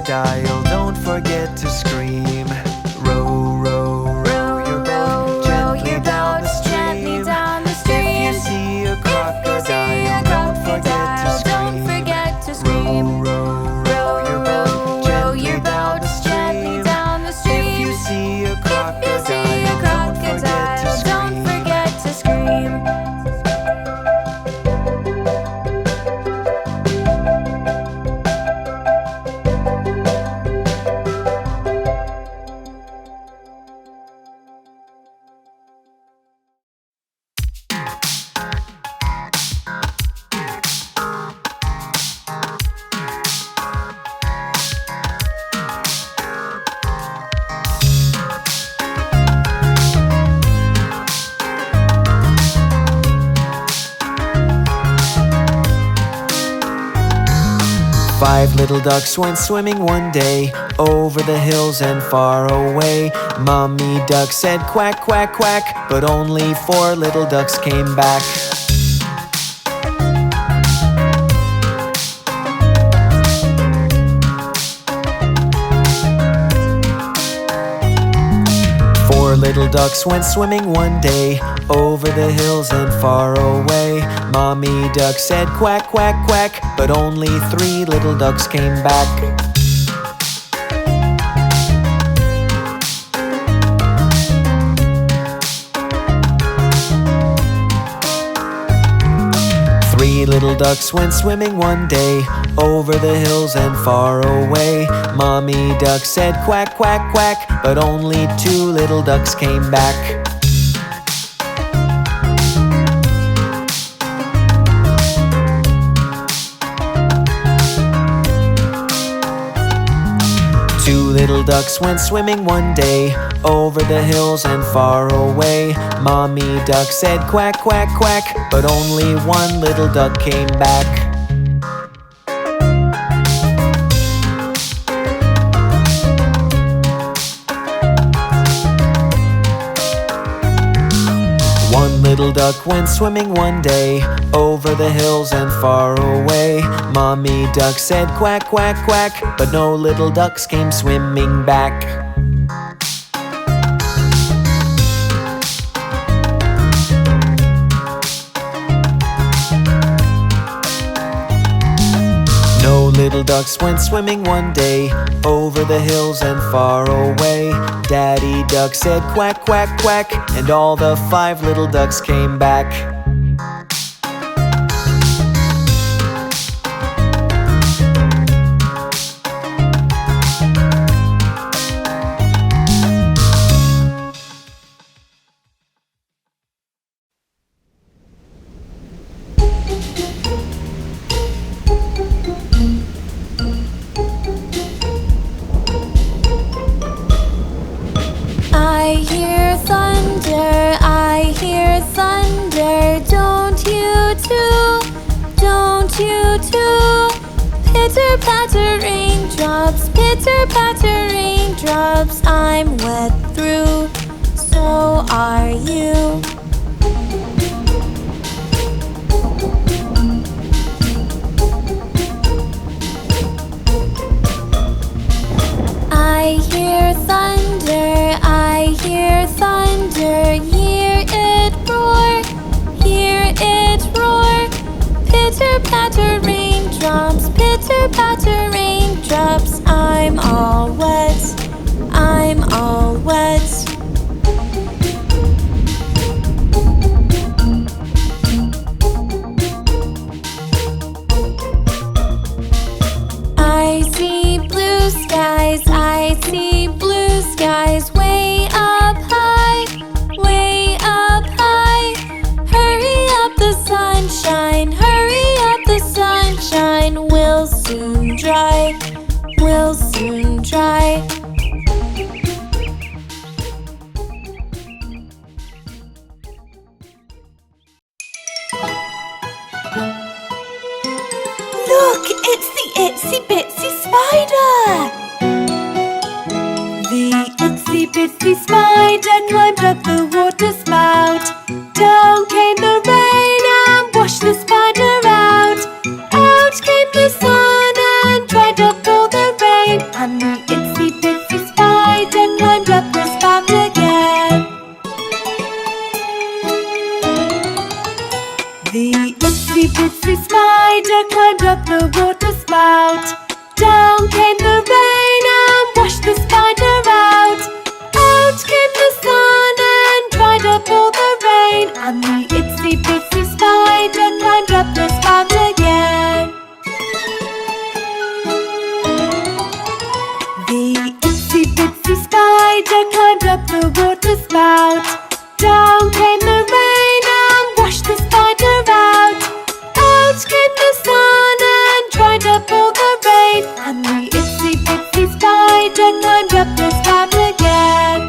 crocodile, don't forget to scream. Row, row, row your boat gently down the stream. If you see a crocodile, don't forget to scream. Row, row, row your boat gently down the stream. If you see a crocodile, don't forget to scream. 5 little ducks went swimming one day, over the hills and far away. Mommy duck said quack, quack, quack, but only 4 little ducks came back. Little ducks went swimming one day, over the hills and far away. Mommy duck said quack, quack, quack, but only 3 little ducks came back. Three little ducks went swimming one day, over the hills and far away. Mommy duck said quack, quack, quack, but only 2 little ducks came back. Two little ducks went swimming one day, over the hills and far away. Mommy duck said quack, quack, quack, but only 1 little duck came back. One little duck went swimming one day, over the hills and far away. Mommy duck said quack, quack, quack, but no little ducks came swimming back. No little ducks went swimming one day, over the hills and far away. Daddy duck said quack, quack, quack, and all the 5 little ducks came back. I hear thunder, don't you too? Pitter patter raindrops, pitter patter raindrops. I'm wet through, so are you. I hear thunder, hear it roar. Pitter patter raindrops, pitter patter raindrops. I'm all wet, I'm all wet. I see blue skies, I see blue skies, way up high, way up high. Hurry up the sunshine, hurry up the sunshine. We'll soon dry, we'll soon dry. Look, it's the itsy bitsy spider! The itsy bitsy spider climbed up the water spout. Down came the rain and washed the spider out. Out came the sun and dried up all the rain. and the itsy bitsy spider climbed up the spout again. The itsy bitsy spider climbed up the water spout. Down came the rain and washed the spider out. Out came the sun and dried up all the rain, and the itsy bitsy spider climbed up the spout again. The itsy bitsy spider climbed up the water spout. Down came the rain and washed the spider out. Out came the sun and dried up all the rain, and the itsy bitsy spider climbed up the spout again.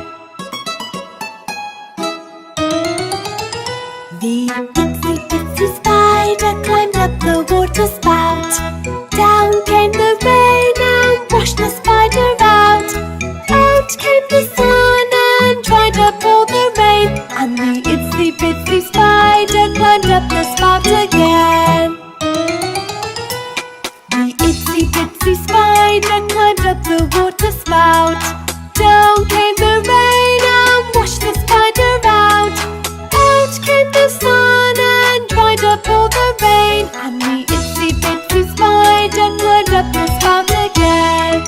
The itsy bitsy spider climbed up the water spout. Down came the rain and washed the spider out. Out came the sun and dried up all the rain, and the itsy bitsy spider climbed up the spout again. The itsy bitsy spider climbed up the water spout. Down came the rain and washed the spider out. Out came the sun and dried up all the rain, and the itsy bitsy spider climbed up the spout again.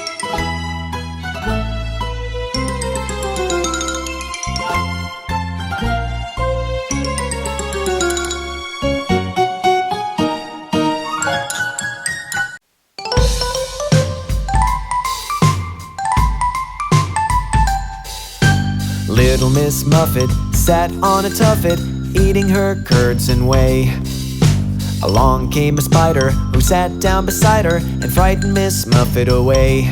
Little Miss Muffet sat on a tuffet, eating her curds and whey. Along came a spider who sat down beside her and frightened Miss Muffet away.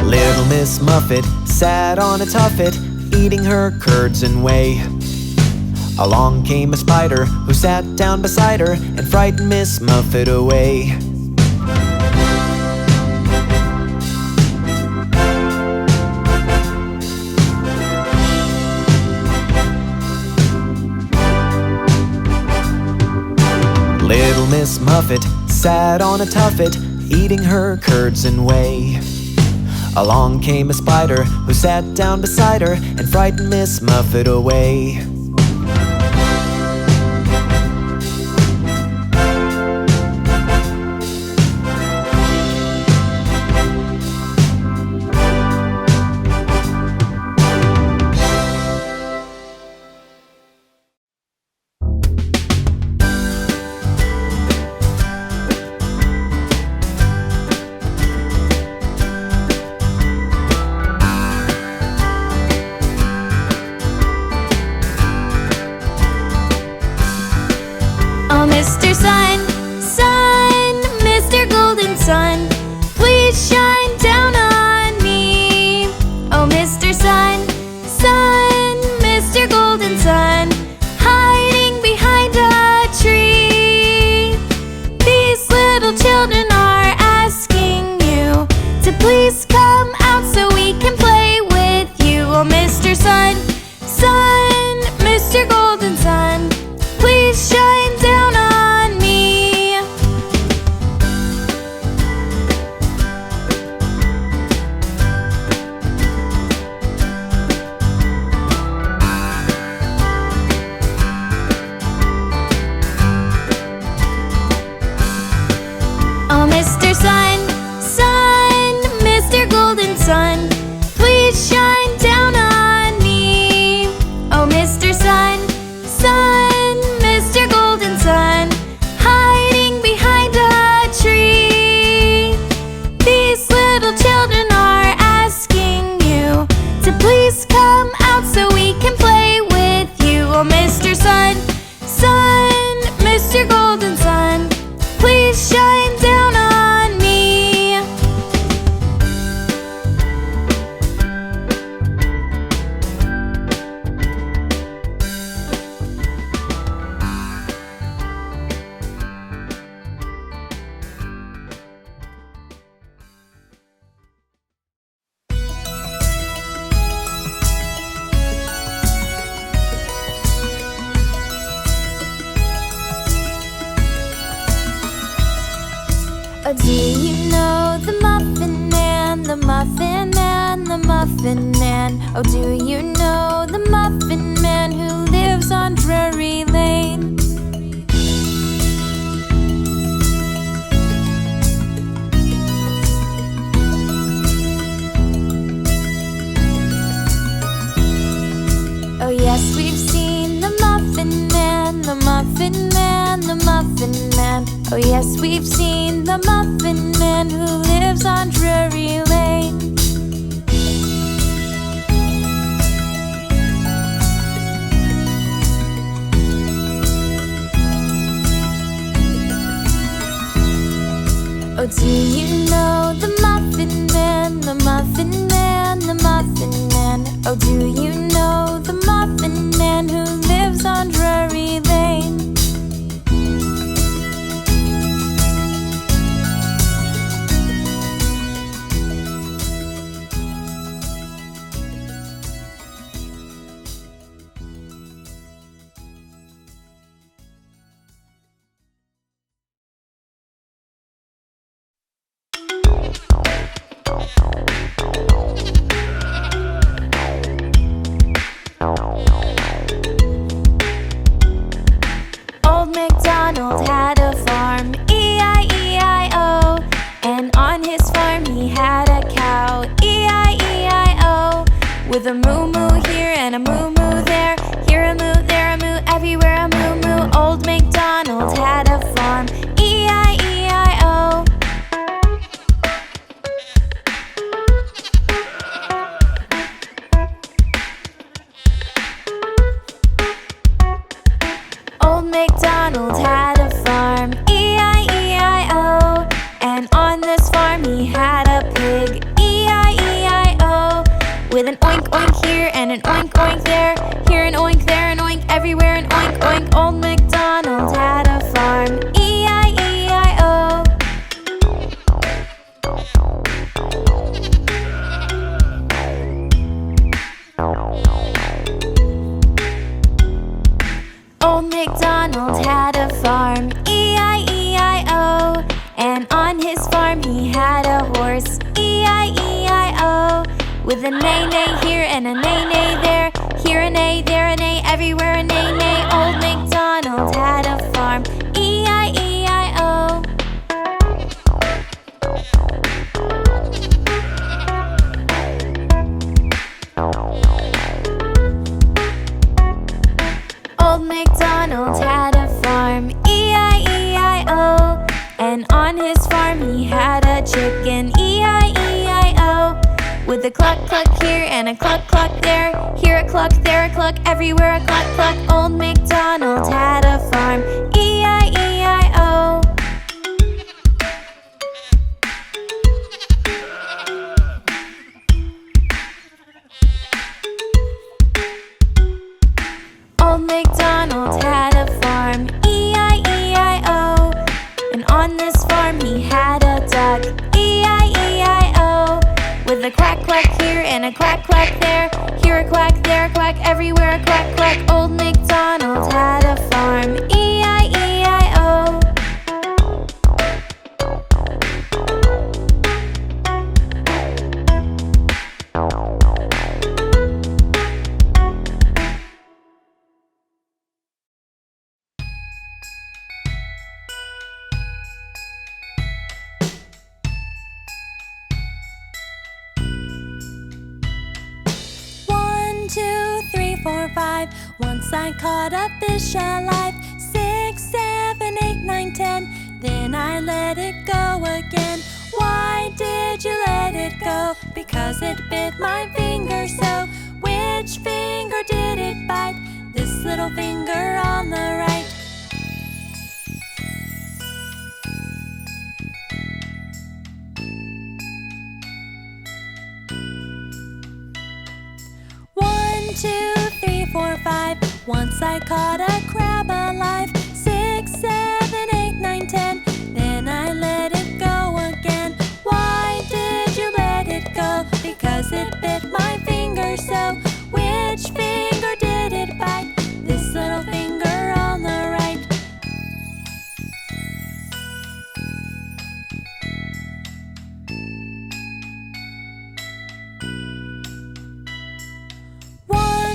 Little Miss Muffet sat on a tuffet, eating her curds and whey. Along came a spider who sat down beside her and frightened Miss Muffet away. Little Miss Muffet sat on a tuffet, eating her curds and whey. Along came a spider who sat down beside her and frightened Miss Muffet away. Oh, do you know the Muffin Man who lives on Drury Lane? Oh yes, we've seen the Muffin Man, the Muffin Man, the Muffin Man. Oh yes, we've seen the Muffin Man who lives on Drury Lane. Oh, do you know the Muffin Man, the Muffin Man, the Muffin Man? Oh, do you know the Muffin Man who lives on Drury Lane? Old MacDonald had a farm, E-I-E-I-O. And on his farm he had a cow, E-I-E-I-O. With a moo-moo here and a moo-moo there, here a moo, there a moo, everywhere a moo-moo. Old MacDonald had a farm, E-I-E-I-O. Old MacDonald had a farm, E-I-E-I-O. And on this farm he had a pig, E-I-E-I-O. With an oink oink here and an oink oink there, here an oink, there an oink, everywhere an oink oink. Old MacDonald had a farm, E-I-E-I-O. Old MacDonald had a farm, E-I-E-I-O. And on his farm he had a horse, E-I-E-I-O. With a neigh-neigh here and a neigh-neigh there, here a neigh, there a neigh, everywhere a neigh-neigh. Old MacDonald had a farm, E-I-E-I-O. Old MacDonald had a farm, E-I-E-I-O. And on his farm he had a chicken, E-I-E-I-O. With a cluck cluck here and a cluck cluck there, here a cluck, there a cluck, everywhere a cluck cluck. Old MacDonald had a farm, E-I-E-I-O. Old MacDonald had a farm, E-I-E-I-O. And on this farm he had a duck, E-I-E-I-O. With a quack quack here and a quack quack there, here a quack, there a quack, everywhere a quack quack. Old MacDonald had a farm, E-I-E-I-O. Once I caught a fish alive, 6, 7, 8, 9, 10. Then I let it go again. Why did you let it go? Because it bit my finger so. Which finger did it bite? This little finger on the right. One, two, 3, 4, 5. Once I caught a crab alive, 6, 7, 8, 9, 10. Then I let it go again. Why did you let it go? Because it bit my finger so. Which finger did it bite? This little finger on the right.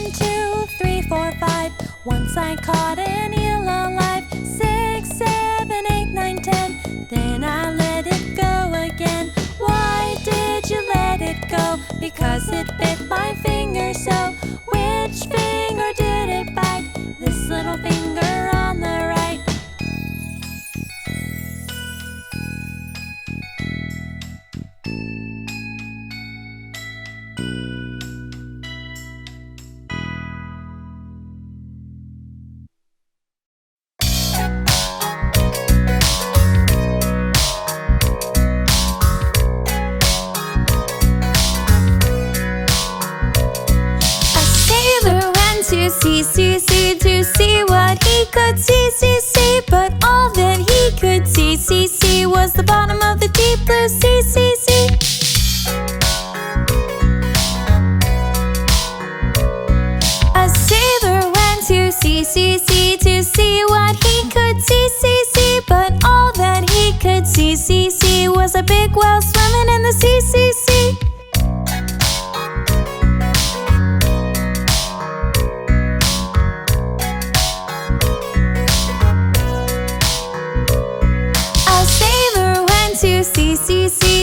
1, 2, 3, 4, 5. Once I caught an eel alive. 6, 7, 8, 9, 10. Then I let it go again. Why did you let it go? Because it bit my finger so. Which finger did it bite? This little finger on the right. To see what he could see, but all that he could see was the bottom of the deep blue sea. A sailor went to sea to see what he could see, but all that he could see was a big whale swimming in the sea.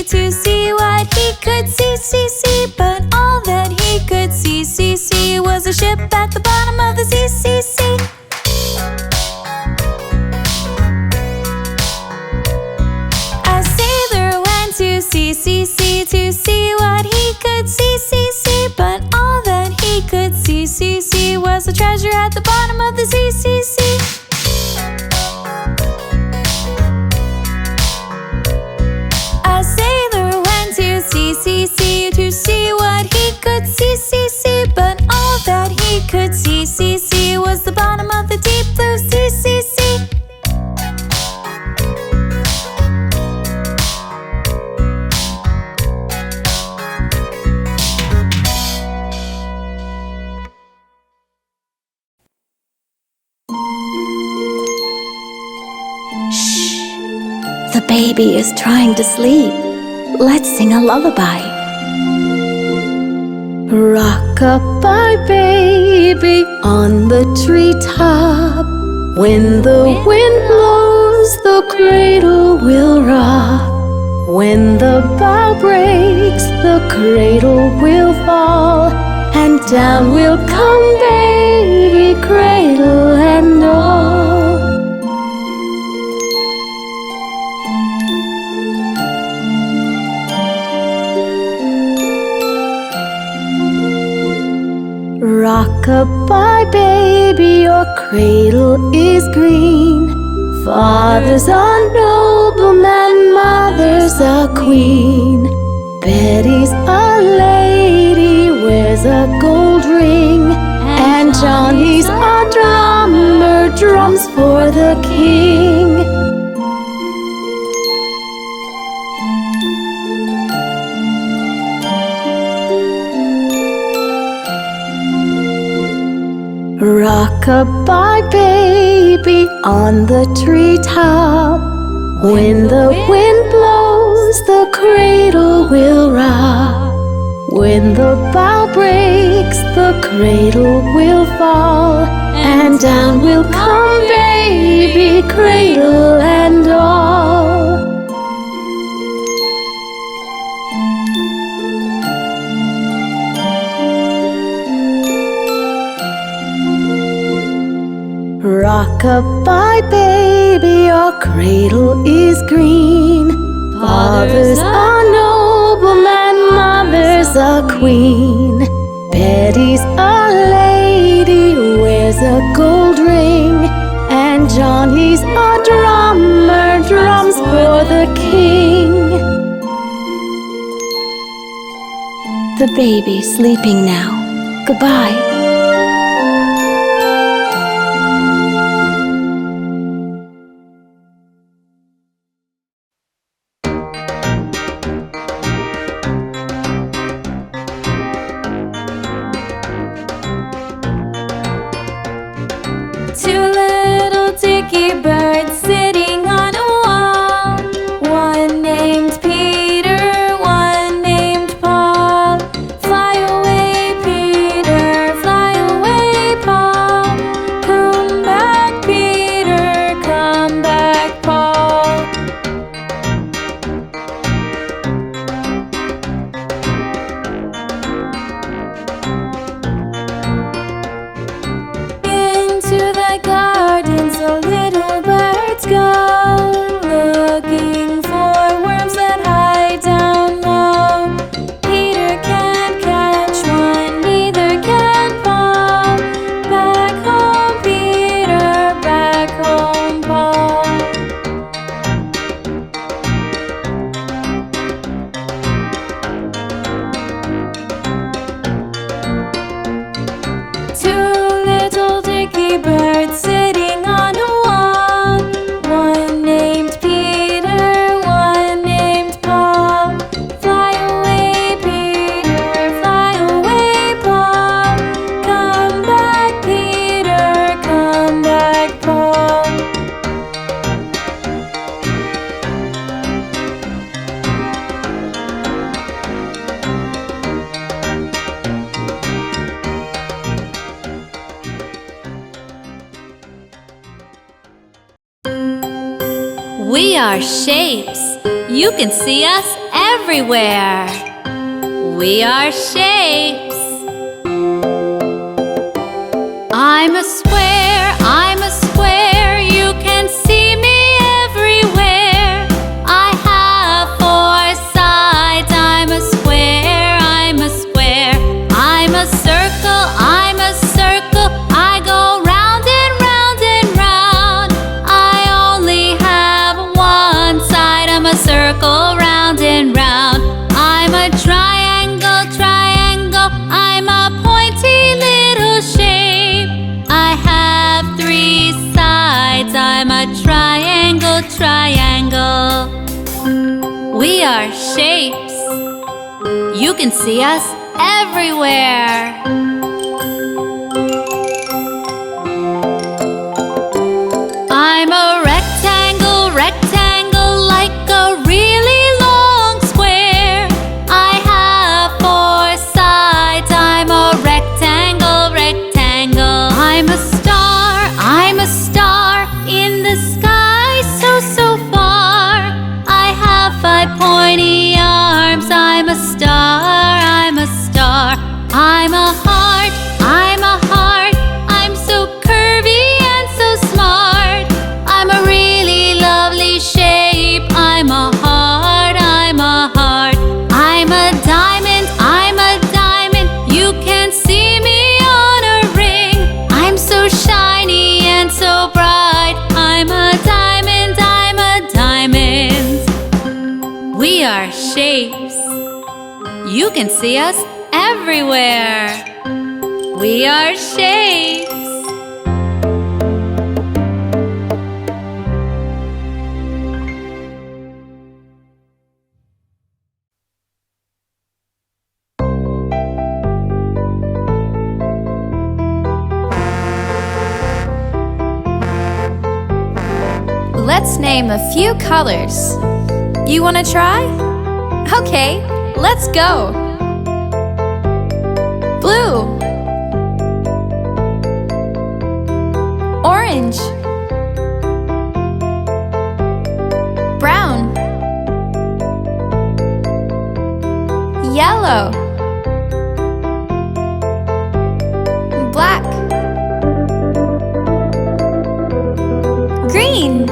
To see what he could see, but all that he could see was a ship at the bottom of the sea. A sailor went to sea to see what he could see, but all that he could see was a treasure at the bottom of the sea. To see what he could see, but all that he could see was the bottom of the deep blue sea. Shh! The baby is trying to sleep. Let's sing a lullaby. Rock-a-bye, baby, on the treetop. When the wind blows, the cradle will rock. When the bough breaks, the cradle will fall, and down will come baby, cradle and all. Rock-a-bye, baby, your cradle is green. Father's a nobleman, mother's a queen. Betty's a lady, wears a gold ring, and Johnny's a drummer, drums for the king. Rock-a-bye, baby, on the treetop. When the wind blows, the cradle will rock. When the bough breaks, the cradle will fall, and down will come baby, cradle and all. Rock-a-bye, baby, your cradle is green. Father's a nobleman, mother's a queen. Betty's a lady, wears a gold ring, and Johnny's a drummer, drums for the king. The baby's sleeping now. Goodbye. Fly away, Peter, fly. three birds sitting on a wall. One named Peter, one named Paul. Fly away, Peter, fly away, Paul. Come back, Peter, come back, Paul. We are shapes. You can see us everywhere. We are shapes. I'm a square, I'm a square. You can see me everywhere. I have four sides. I'm a square, I'm a square. I'm a circle, I'm a circle. I go round and round and round. I only have one side. I'm a circle, round and round. I'm a triangle, triangle. I'm a pointy little shape. I have three sides. I'm a triangle, triangle. We are shapes. You can see us everywhere. I'm a rectangle, rectangle, like a really long square. I have four sides. I'm a rectangle, rectangle. I'm a star in the sky, so, so far. I have five pointy arms. I'm a star, I'm a star. I'm a heart, I'm a heart. I'm so curvy and so smart. I'm a really lovely shape. I'm a heart, I'm a heart. I'm a diamond, I'm a diamond. You can see me on a ring. I'm so shiny and so bright. I'm a diamond, I'm a diamond. We are shapes. You can see us everywhere. We are shapes. Let's name a few colors. You want to try? Okay, let's go. Blue, orange, brown, yellow, black, green,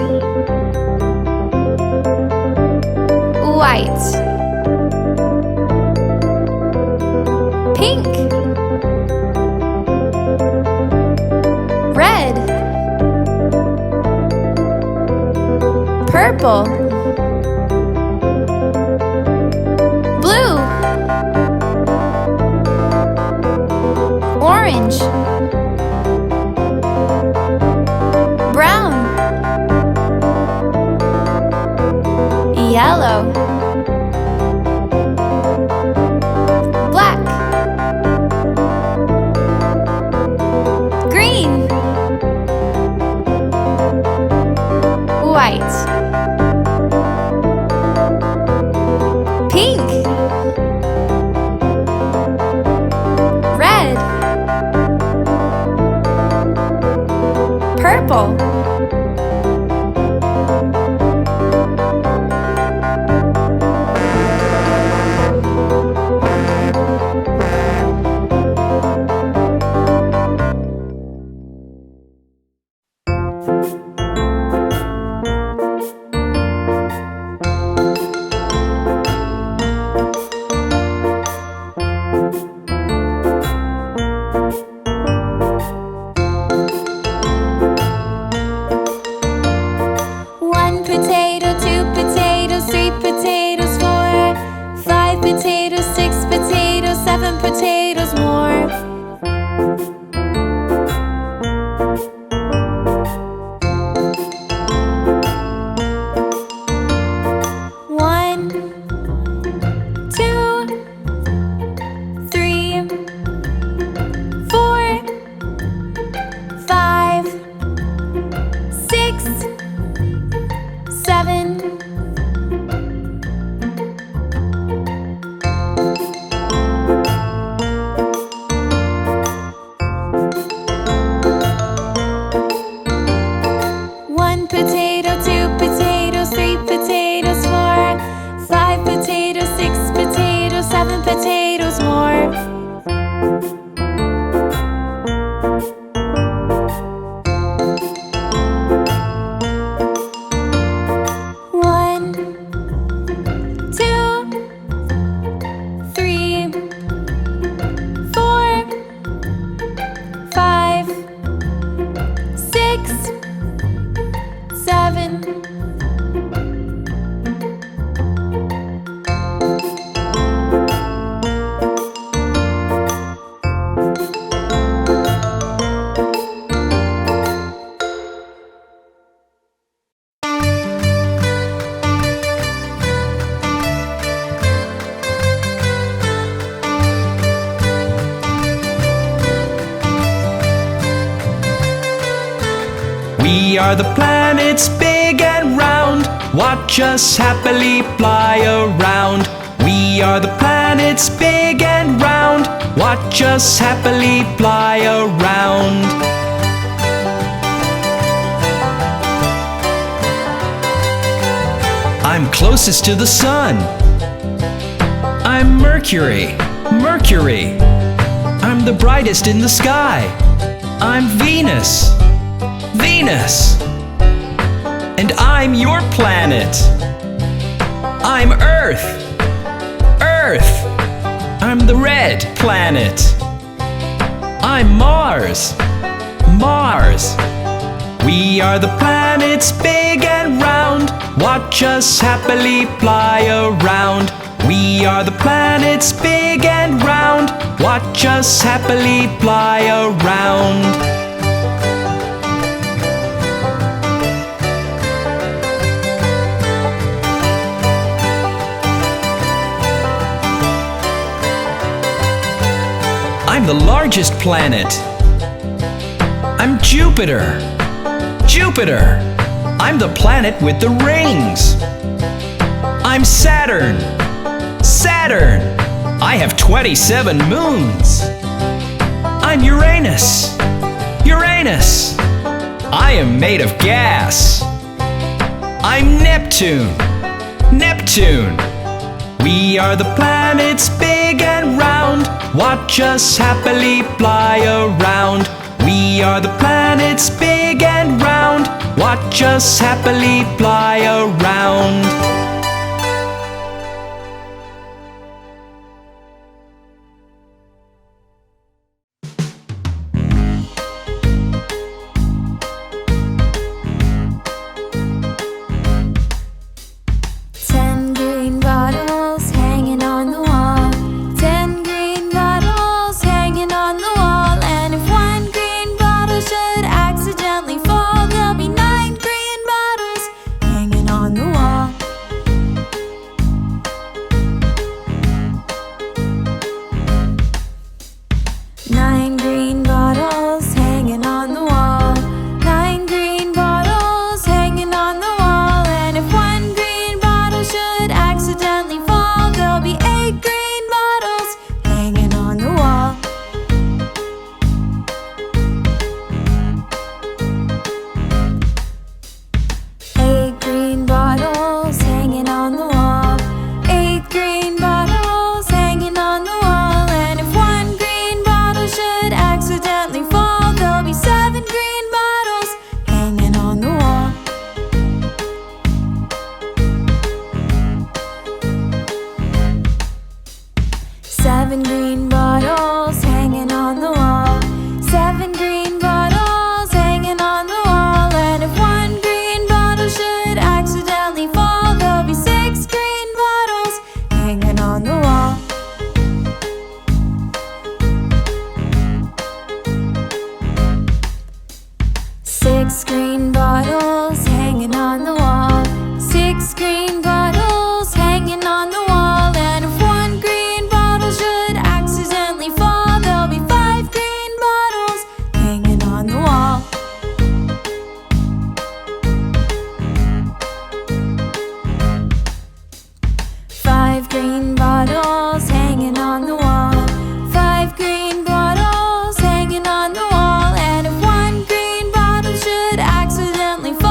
white, pink, red, purple, blue, orange, brown, yellow, black, green, white, pink, red, purple, 6, 7. We are the planets big and round. Watch us happily fly around. We are the planets big and round. Watch us happily fly around. I'm closest to the sun. I'm Mercury, Mercury. I'm the brightest in the sky. I'm Venus, Venus. And I'm your planet. I'm Earth, Earth. I'm the red planet. I'm Mars, Mars. We are the planets big and round. Watch us happily fly around. We are the planets big and round. Watch us happily fly around. I'm the largest planet. I'm Jupiter, Jupiter. I'm the planet with the rings. I'm Saturn, Saturn. I have 27 moons. I'm Uranus, Uranus. I am made of gas. I'm Neptune, Neptune. We are the planets big and round. Watch us happily fly around. We are the planets big and round. Watch us happily fly around. Accidentally fall.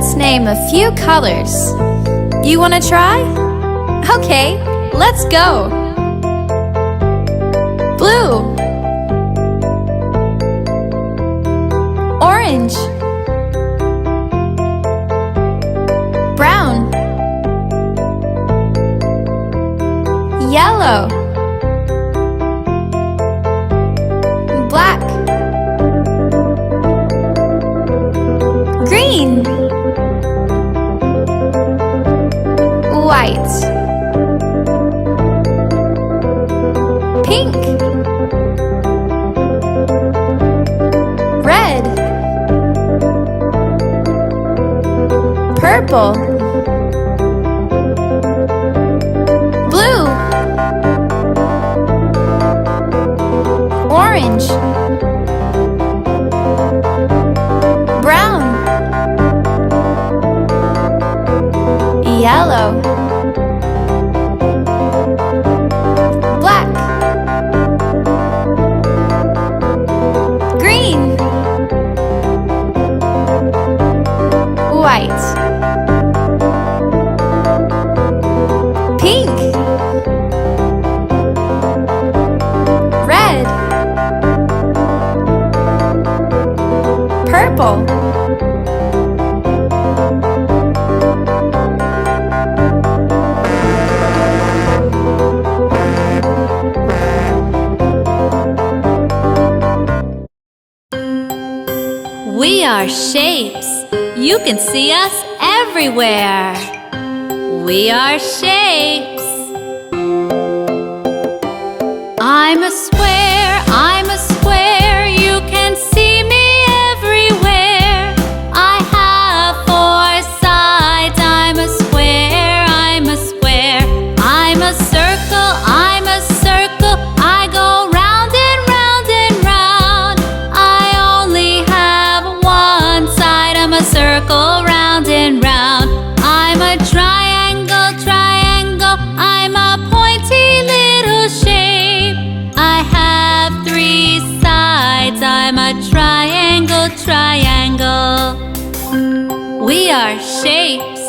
Let's name a few colors. You want to try? Okay, let's go. Blue, orange, brown, yellow, black, green, white, pink, red, purple, blue, orange, brown, yellow, black, green, white, pink, red, purple, we are shapes. You can see us everywhere. We are shapes. I'm a square, I'm a square. You can see me everywhere. I have 4 sides. I'm a square, I'm a square. I'm a circle, I'm a circle. I go round and round and round. I only have 1 side. I'm a circle, round and round. I'm a triangle, triangle. I'm a pointy little shape. I have 3 sides. I'm a triangle, triangle. We are shapes.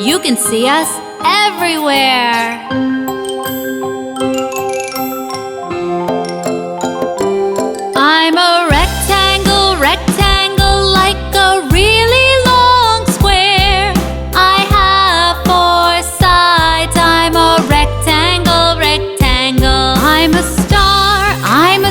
You can see us everywhere. I'm a rectangle, rectangle, like a really long square. I have 4 sides. I'm a rectangle, rectangle. I'm a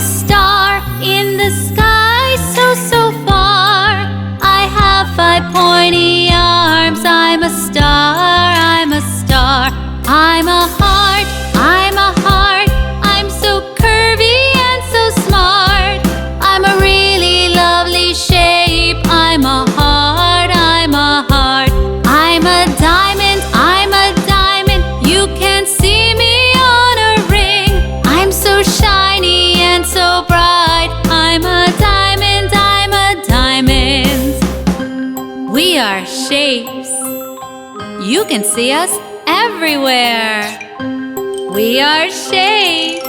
star in the sky, so, so far. I have 5 pointy arms. I'm a star, I'm a star. I'm a heart, I'm a heart. I'm so curvy and so smart. I'm a really lovely shape. I'm a heart, I'm a heart. I'm a diamond, I'm a diamond. You can see me on a ring. I'm so shiny and so bright. I'm a diamond, I'm a diamond. We are shapes. You can see us everywhere. We are shapes.